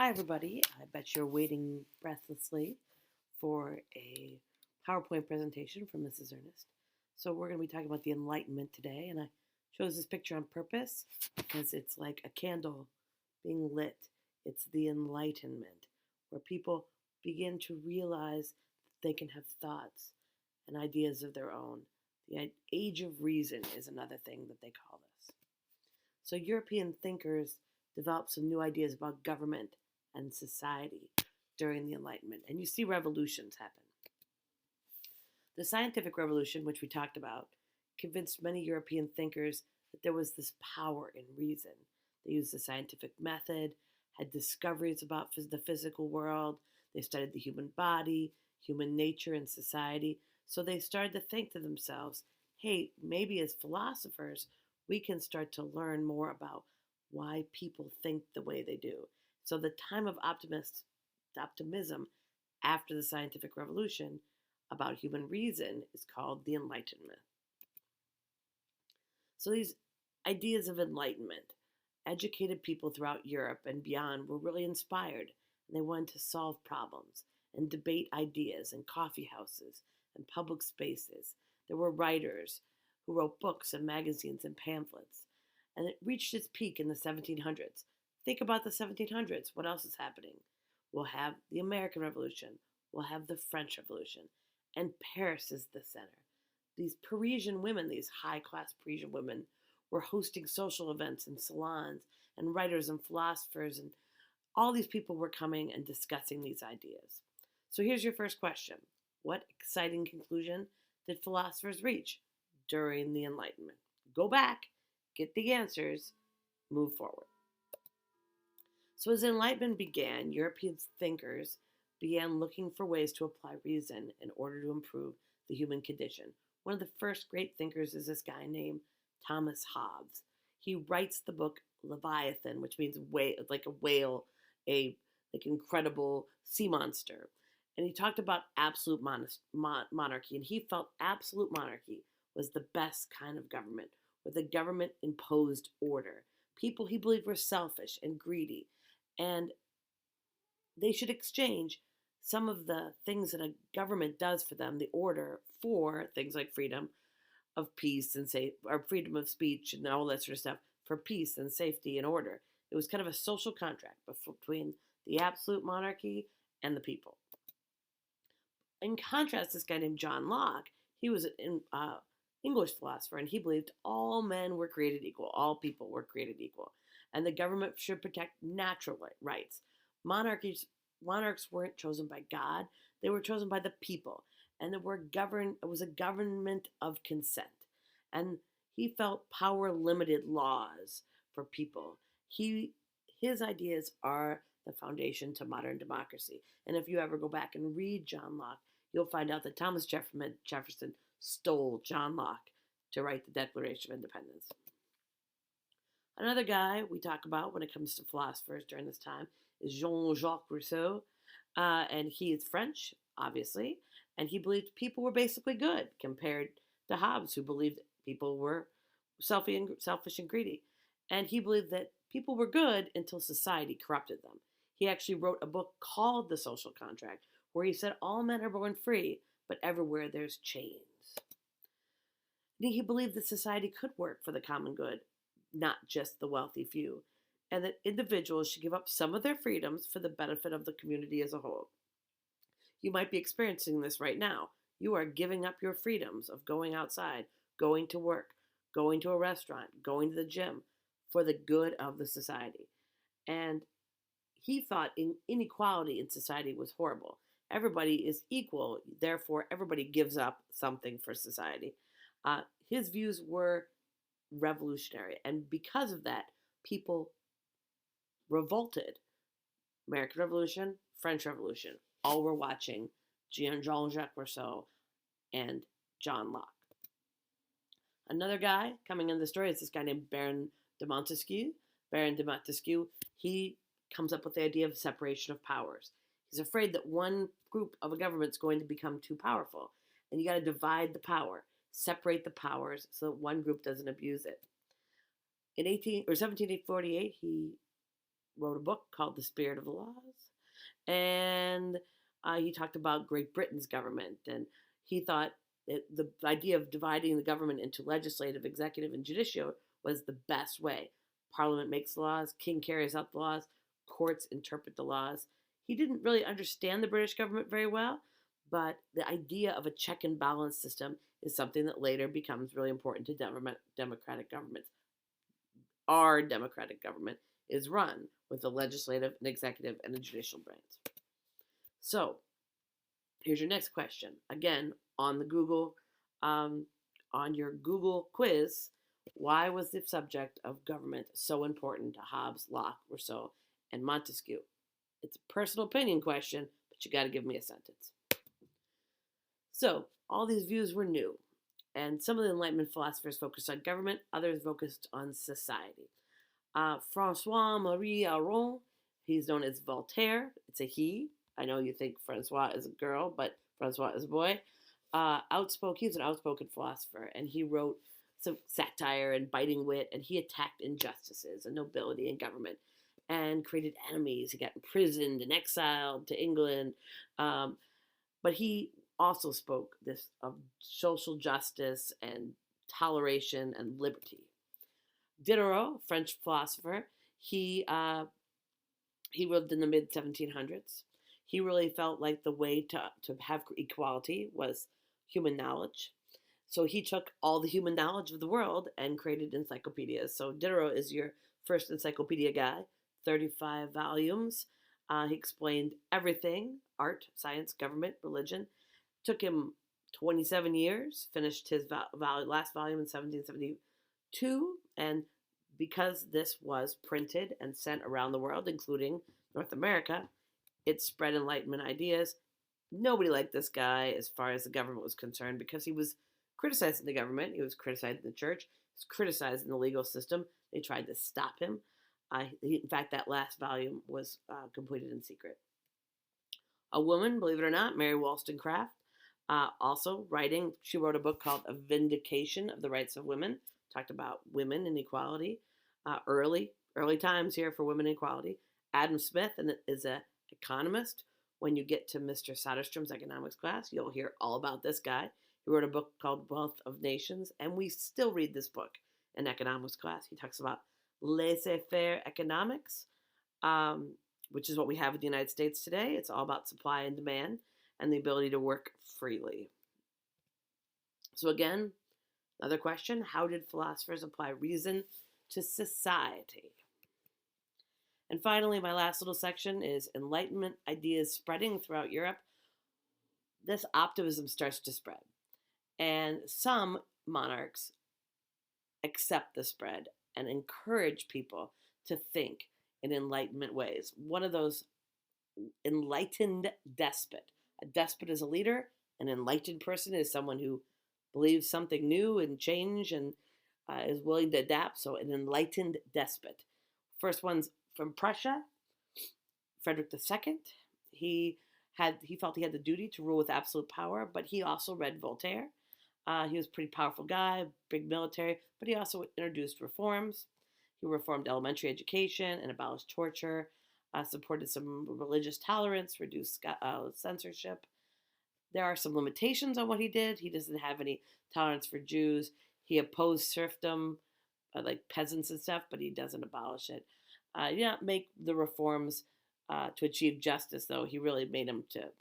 Hi, everybody. I bet you're waiting breathlessly for a PowerPoint presentation from Mrs. Ernest. So, we're going to be talking about the Enlightenment today, and I chose this picture on purpose because it's like a candle being lit. It's the Enlightenment, where people begin to realize that they can have thoughts and ideas of their own. The age of reason is another thing that they call this. So, European thinkers developed some new ideas about government and society during the Enlightenment. And you see revolutions happen. The scientific revolution, which we talked about, convinced many European thinkers that there was this power in reason. They used the scientific method, had discoveries about the physical world, they studied the human body, human nature, and society. So they started to think to themselves, hey, maybe as philosophers, we can start to learn more about why people think the way they do. So the time of optimism after the scientific revolution about human reason is called the Enlightenment. So these ideas of enlightenment, educated people throughout Europe and beyond were really inspired, and they wanted to solve problems and debate ideas in coffee houses and public spaces. There were writers who wrote books and magazines and pamphlets, and it reached its peak in the 1700s. Think about the 1700s. What else is happening? We'll have the American Revolution. We'll have the French Revolution. And Paris is the center. These Parisian women, these high-class Parisian women, were hosting social events and salons, and writers and philosophers, and all these people were coming and discussing these ideas. So here's your first question. What exciting conclusion did philosophers reach during the Enlightenment? Go back, get the answers, move forward. So as Enlightenment began, European thinkers began looking for ways to apply reason in order to improve the human condition. One of the first great thinkers is this guy named Thomas Hobbes. He writes the book Leviathan, which means like a whale, a like incredible sea monster. And he talked about absolute monarchy, and he felt absolute monarchy was the best kind of government, where the government imposed order. People he believed were selfish and greedy, and they should exchange some of the things that a government does for them, the order, for things like freedom of peace and or freedom of speech and all that sort of stuff, for peace and safety and order. It was kind of a social contract between the absolute monarchy and the people. In contrast, this guy named John Locke, he was an English philosopher, and he believed all men were created equal, all people were created equal, and the government should protect natural rights. Monarchs weren't chosen by God; they were chosen by the people, and it was a government of consent. And he felt power limited laws for people. His ideas are the foundation to modern democracy. And if you ever go back and read John Locke, you'll find out that Thomas Jefferson stole John Locke to write the Declaration of Independence. Another guy we talk about when it comes to philosophers during this time is Jean-Jacques Rousseau, and he is French, obviously, and he believed people were basically good compared to Hobbes, who believed people were selfish and greedy. And he believed that people were good until society corrupted them. He actually wrote a book called The Social Contract, where he said all men are born free, but everywhere there's chains. And he believed that society could work for the common good, not just the wealthy few, and that individuals should give up some of their freedoms for the benefit of the community as a whole. You might be experiencing this right now. You are giving up your freedoms of going outside, going to work, going to a restaurant, going to the gym for the good of the society. And he thought inequality in society was horrible. Everybody is equal, therefore everybody gives up something for society. His views were revolutionary, and because of that, people revolted. American Revolution, French Revolution, all were watching Jean-Jacques Rousseau and John Locke. Another guy coming in the story is this guy named Baron de Montesquieu. Baron de Montesquieu, he comes up with the idea of separation of powers. He's afraid that one group of a government is going to become too powerful, and you got to divide the power, separate the powers so that one group doesn't abuse it. In 1748, he wrote a book called The Spirit of the Laws, and he talked about Great Britain's government, and he thought the idea of dividing the government into legislative, executive, and judicial was the best way. Parliament makes laws, king carries out the laws, courts interpret the laws. He didn't really understand the British government very well, but the idea of a check and balance system is something that later becomes really important to democratic governments. Our democratic government is run with a legislative, an executive, and a judicial branch. So, here's your next question. Again, on the Google, on your Google quiz, why was the subject of government so important to Hobbes, Locke, Rousseau, and Montesquieu? It's a personal opinion question, but you got to give me a sentence. So, all these views were new, and some of the Enlightenment philosophers focused on government, others focused on society. Francois-Marie Aron, he's known as Voltaire. It's a he. I know you think Francois is a girl, but Francois is a boy. He's an outspoken philosopher, and he wrote some satire and biting wit, and he attacked injustices and nobility in government and created enemies. He got imprisoned and exiled to England. But he also spoke this of social justice and toleration and liberty. Diderot, French philosopher, he lived in the mid 1700s. He really felt like the way to have equality was human knowledge. So he took all the human knowledge of the world and created encyclopedias. So Diderot is your first encyclopedia guy, 35 volumes. He explained everything: art, science, government, religion. Took him 27 years, finished his last volume in 1772, and because this was printed and sent around the world, including North America, it spread Enlightenment ideas. Nobody liked this guy as far as the government was concerned because he was criticizing the government, he was criticizing the church, he was criticizing the legal system. They tried to stop him. In fact, that last volume was completed in secret. A woman, believe it or not, Mary Wollstonecraft, also writing, she wrote a book called A Vindication of the Rights of Women, talked about women and equality, early times here for women equality. Adam Smith is an economist. When you get to Mr. Soderstrom's economics class, you'll hear all about this guy. He wrote a book called Wealth of Nations, and we still read this book in economics class. He talks about laissez-faire economics, which is what we have in the United States today. It's all about supply and demand and the ability to work freely. So again, another question: how did philosophers apply reason to society? And finally, my last little section is Enlightenment ideas spreading throughout Europe. This optimism starts to spread, and some monarchs accept the spread and encourage people to think in Enlightenment ways. One of those, enlightened despot. A despot is a leader. An enlightened person is someone who believes something new and change and is willing to adapt. So an enlightened despot. First one's from Prussia, Frederick II. He felt he had the duty to rule with absolute power, but he also read Voltaire. He was a pretty powerful guy, big military, but he also introduced reforms. He reformed elementary education and abolished torture, supported some religious tolerance, reduced censorship. There are some limitations on what he did. He doesn't have any tolerance for Jews. He opposed serfdom, like peasants and stuff, but he doesn't abolish it. He did not make the reforms to achieve justice, though. He really made him to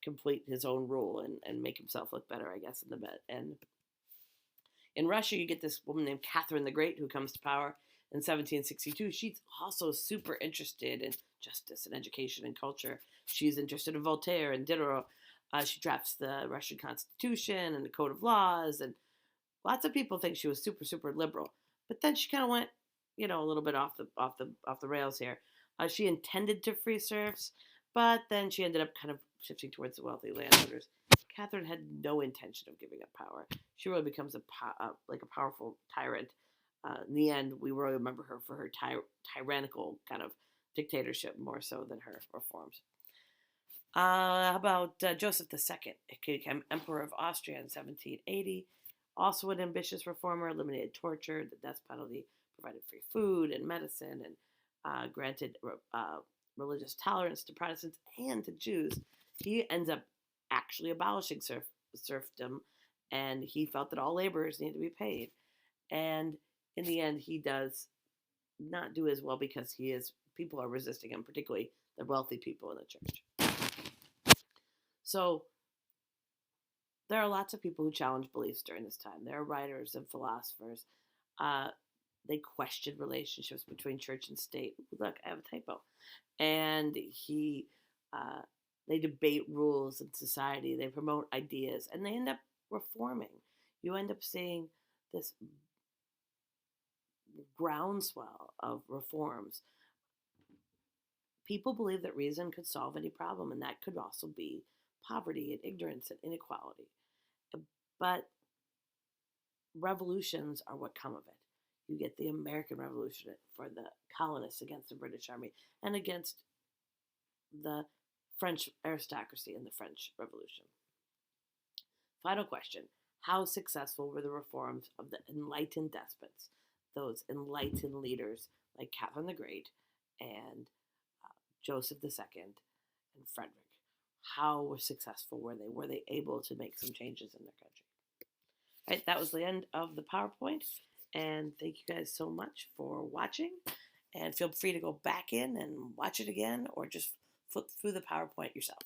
complete his own rule and make himself look better, I guess, in the end. In Russia, you get this woman named Catherine the Great who comes to power in 1762. She's also super interested in justice and education and culture. She's interested in Voltaire and Diderot. She drafts the Russian Constitution and the Code of Laws, and lots of people think she was super, super liberal. But then she kind of went, a little bit off the rails here. She intended to free serfs, but then she ended up kind of shifting towards the wealthy landowners. Catherine had no intention of giving up power. She really becomes a powerful tyrant. In the end, we really remember her for her tyrannical kind of dictatorship more so than her reforms. How about Joseph II? He became Emperor of Austria in 1780. Also an ambitious reformer, eliminated torture, the death penalty, provided free food and medicine, and granted religious tolerance to Protestants and to Jews, he ends up actually abolishing serfdom, and he felt that all laborers need to be paid. And in the end, he does not do as well because people are resisting him, particularly the wealthy people in the church. So there are lots of people who challenge beliefs during this time. There are writers and philosophers. Uh, they question relationships between church and state. Look, I have a typo. And they debate rules in society. They promote ideas, and they end up reforming. You end up seeing this groundswell of reforms. People believe that reason could solve any problem, and that could also be poverty and ignorance and inequality. But revolutions are what come of it. You get the American Revolution for the colonists against the British Army and against the French aristocracy in the French Revolution. Final question. How successful were the reforms of the enlightened despots, those enlightened leaders like Catherine the Great and Joseph II and Frederick? How successful were they? Were they able to make some changes in their country? All right, that was the end of the PowerPoint. And thank you guys so much for watching. And feel free to go back in and watch it again or just flip through the PowerPoint yourself.